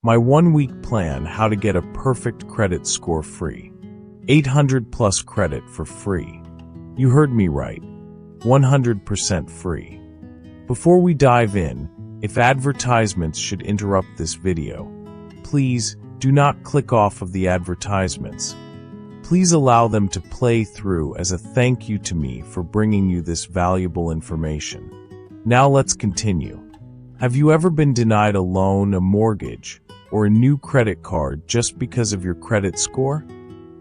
My 1-week plan, how to get a perfect credit score free. 800 plus credit for free. You heard me right. 100% free. Before we dive in, if advertisements should interrupt this video, please do not click off of the advertisements. Please allow them to play through as a thank you to me for bringing you this valuable information. Now let's continue. Have you ever been denied a loan, a mortgage, or a new credit card just because of your credit score?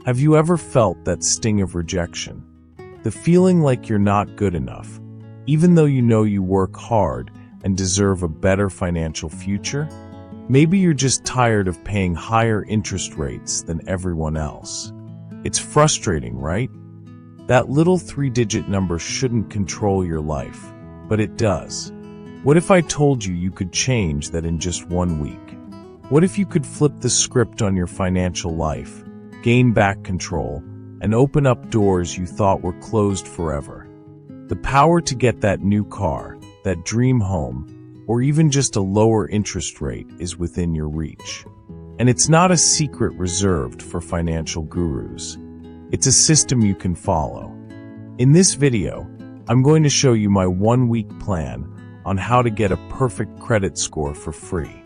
Have you ever felt that sting of rejection? The feeling like you're not good enough, even though you know you work hard and deserve a better financial future? Maybe you're just tired of paying higher interest rates than everyone else. It's frustrating, right? That little 3-digit number shouldn't control your life, but it does. What if I told you you could change that in just 1 week? What if you could flip the script on your financial life, gain back control, and open up doors you thought were closed forever? The power to get that new car, that dream home, or even just a lower interest rate is within your reach. And it's not a secret reserved for financial gurus. It's a system you can follow. In this video, I'm going to show you my 1-week plan on how to get a perfect credit score for free.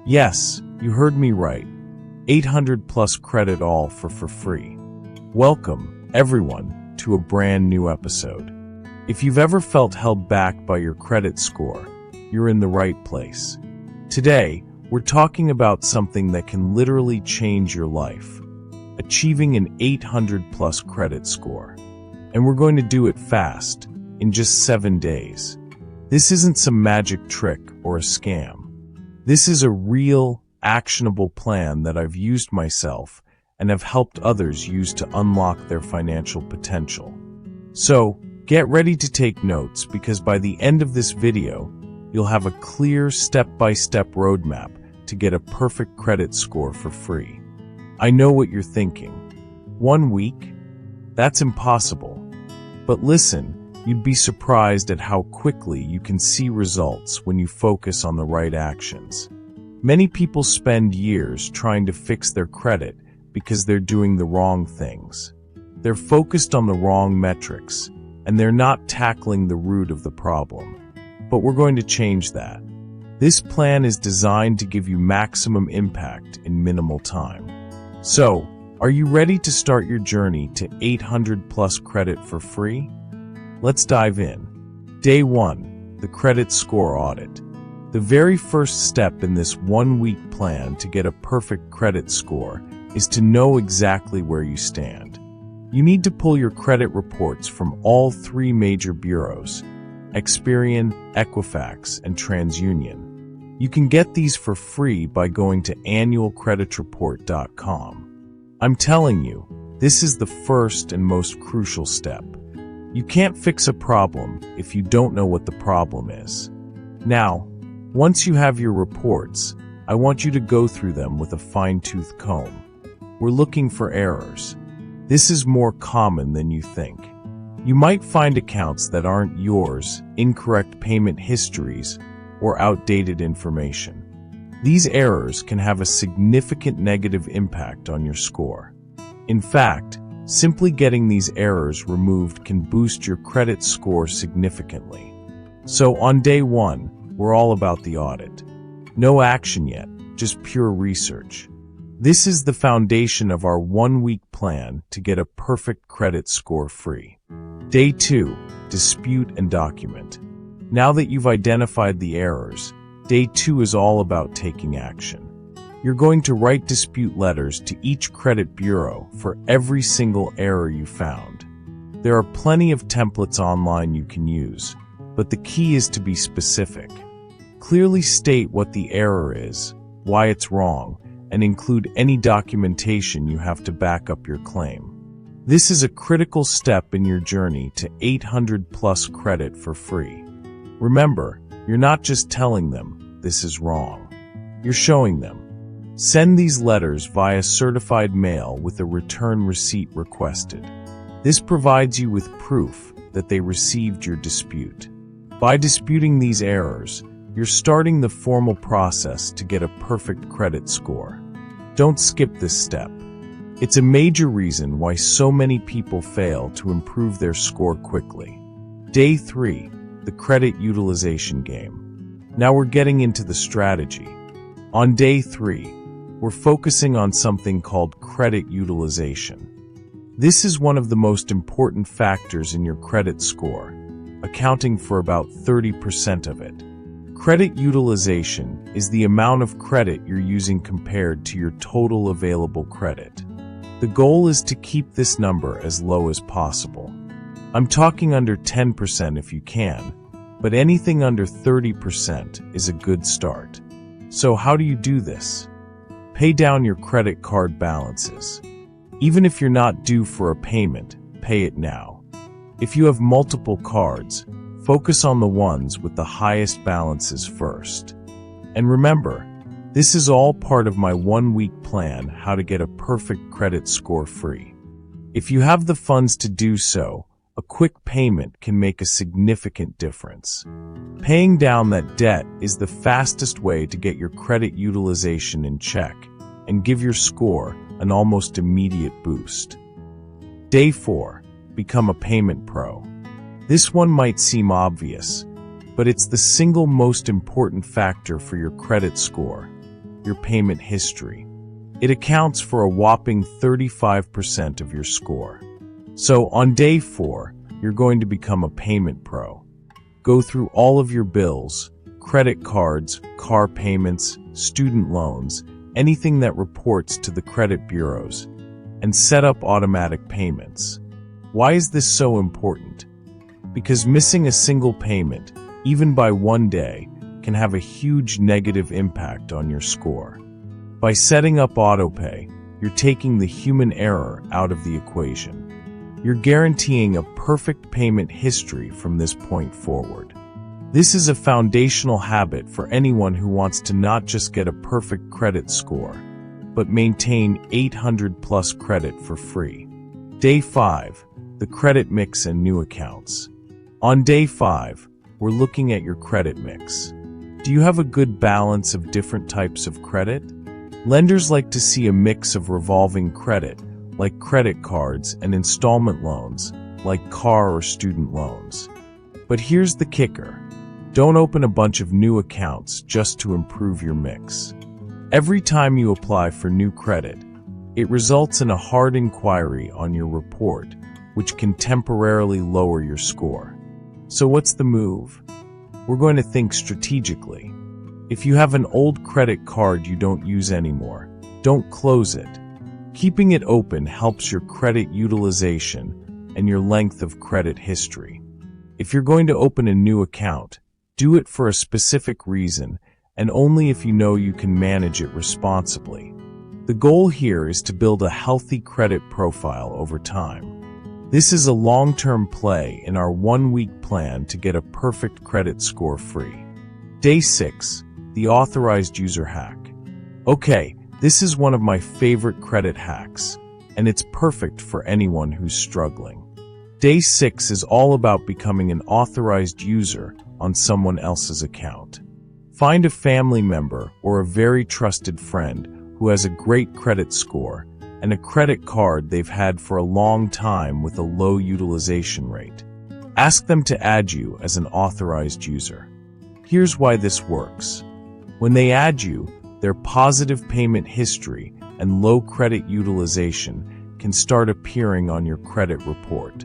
Yes, you heard me right. 800 plus credit all for free. Welcome, everyone, to a brand new episode. If you've ever felt held back by your credit score, you're in the right place. Today, we're talking about something that can literally change your life, achieving an 800 plus credit score. And we're going to do it fast, in just 7 days. This isn't some magic trick or a scam. This is a real, actionable plan that I've used myself and have helped others use to unlock their financial potential. So, get ready to take notes, because by the end of this video, you'll have a clear step-by-step roadmap to get a perfect credit score for free. I know what you're thinking. 1 week? That's impossible. But listen, you'd be surprised at how quickly you can see results when you focus on the right actions. Many people spend years trying to fix their credit because they're doing the wrong things. They're focused on the wrong metrics, and they're not tackling the root of the problem. But we're going to change that. This plan is designed to give you maximum impact in minimal time. So, are you ready to start your journey to 800 plus credit for free? Let's dive in. Day 1, the credit score audit. The very first step in this 1-week plan to get a perfect credit score is to know exactly where you stand. You need to pull your credit reports from all 3 major bureaus: Experian, Equifax, and TransUnion. You can get these for free by going to annualcreditreport.com. I'm telling you, this is the first and most crucial step. You can't fix a problem if you don't know what the problem is. Now, once you have your reports, I want you to go through them with a fine-tooth comb. We're looking for errors. This is more common than you think. You might find accounts that aren't yours, incorrect payment histories, or outdated information. These errors can have a significant negative impact on your score. In fact, simply getting these errors removed can boost your credit score significantly. So on day 1, we're all about the audit. No action yet, just pure research. This is the foundation of our 1-week plan to get a perfect credit score free. Day 2, dispute and document. Now that you've identified the errors, day 2 is all about taking action. You're going to write dispute letters to each credit bureau for every single error you found. There are plenty of templates online you can use, but the key is to be specific. Clearly state what the error is, why it's wrong, and include any documentation you have to back up your claim. This is a critical step in your journey to 800 plus credit for free. Remember, you're not just telling them this is wrong. You're showing them. Send these letters via certified mail with a return receipt requested. This provides you with proof that they received your dispute. By disputing these errors, You're starting the formal process to get a perfect credit score. Don't skip this step. It's a major reason why so many people fail to improve their score quickly. Day 3, the credit utilization game. Now we're getting into the strategy. On day 3, we're focusing on something called credit utilization. This is one of the most important factors in your credit score, accounting for about 30% of it. Credit utilization is the amount of credit you're using compared to your total available credit. The goal is to keep this number as low as possible. I'm talking under 10% if you can, but anything under 30% is a good start. So how do you do this? Pay down your credit card balances. Even if you're not due for a payment, pay it now. If you have multiple cards, focus on the ones with the highest balances first. And remember, this is all part of my 1-week plan how to get a perfect credit score free. If you have the funds to do so, a quick payment can make a significant difference. Paying down that debt is the fastest way to get your credit utilization in check and give your score an almost immediate boost. Day 4, become a payment pro. This one might seem obvious, but it's the single most important factor for your credit score, your payment history. It accounts for a whopping 35% of your score. So on day 4, you're going to become a payment pro. Go through all of your bills, credit cards, car payments, student loans, anything that reports to the credit bureaus, and set up automatic payments. Why is this so important? Because missing a single payment, even by one day, can have a huge negative impact on your score. By setting up autopay, you're taking the human error out of the equation. You're guaranteeing a perfect payment history from this point forward. This is a foundational habit for anyone who wants to not just get a perfect credit score, but maintain 800+ credit for free. Day 5, the credit mix and new accounts. On day 5, we're looking at your credit mix. Do you have a good balance of different types of credit? Lenders like to see a mix of revolving credit, like credit cards, and installment loans, like car or student loans. But here's the kicker. Don't open a bunch of new accounts just to improve your mix. Every time you apply for new credit, it results in a hard inquiry on your report, which can temporarily lower your score. So what's the move? We're going to think strategically. If you have an old credit card you don't use anymore, don't close it. Keeping it open helps your credit utilization and your length of credit history. If you're going to open a new account, do it for a specific reason and only if you know you can manage it responsibly. The goal here is to build a healthy credit profile over time. This is a long-term play in our 1-week plan to get a perfect credit score free. Day 6, the authorized user hack. Okay, this is one of my favorite credit hacks, and it's perfect for anyone who's struggling. Day 6 is all about becoming an authorized user on someone else's account. Find a family member or a very trusted friend who has a great credit score and a credit card they've had for a long time with a low utilization rate. Ask them to add you as an authorized user. Here's why this works. When they add you, their positive payment history and low credit utilization can start appearing on your credit report.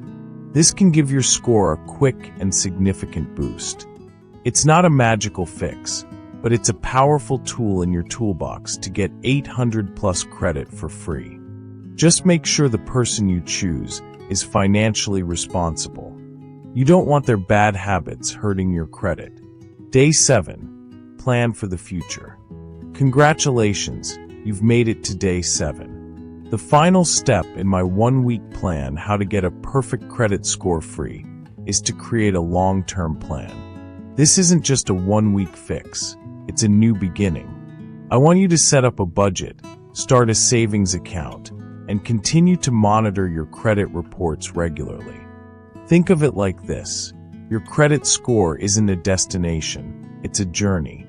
This can give your score a quick and significant boost. It's not a magical fix, but it's a powerful tool in your toolbox to get 800+ credit for free. Just make sure the person you choose is financially responsible. You don't want their bad habits hurting your credit. Day 7. Plan for the future. Congratulations, you've made it to day 7. The final step in my 1-week plan how to get a perfect credit score free is to create a long-term plan. This isn't just a 1-week fix, it's a new beginning. I want you to set up a budget, start a savings account, and continue to monitor your credit reports regularly. Think of it like this. Your credit score isn't a destination, it's a journey.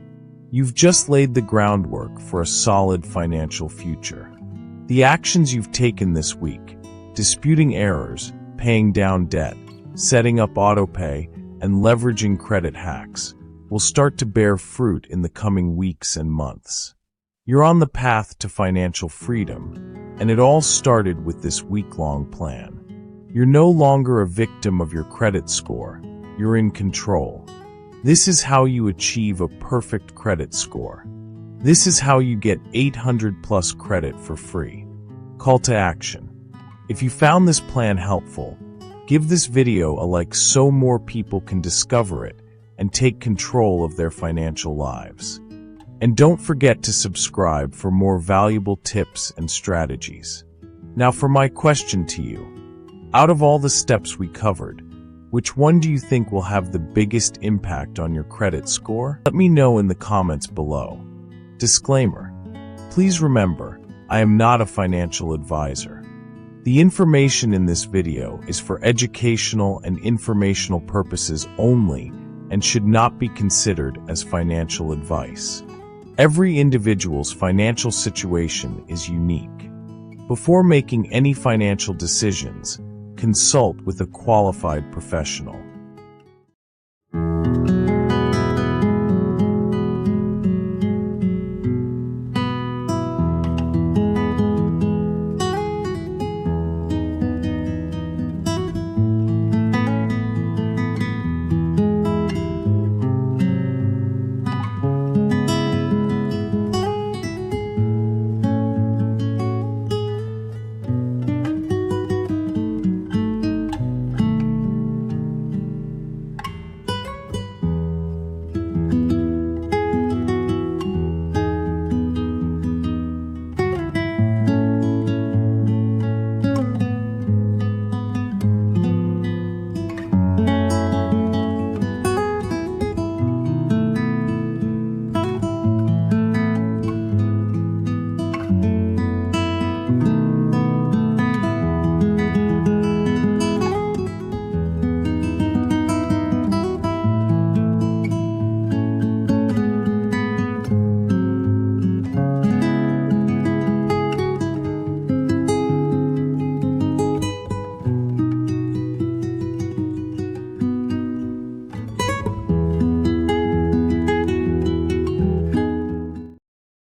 You've just laid the groundwork for a solid financial future. The actions you've taken this week, disputing errors, paying down debt, setting up autopay, and leveraging credit hacks, will start to bear fruit in the coming weeks and months. You're on the path to financial freedom, and it all started with this week-long plan. You're no longer a victim of your credit score. You're in control. This is how you achieve a perfect credit score. This is how you get 800+ credit for free. Call to action. If you found this plan helpful, give this video a like so more people can discover it and take control of their financial lives. And don't forget to subscribe for more valuable tips and strategies. Now for my question to you. Out of all the steps we covered, which one do you think will have the biggest impact on your credit score? Let me know in the comments below. Disclaimer. Please remember, I am not a financial advisor. The information in this video is for educational and informational purposes only and should not be considered as financial advice. Every individual's financial situation is unique. Before making any financial decisions, consult with a qualified professional.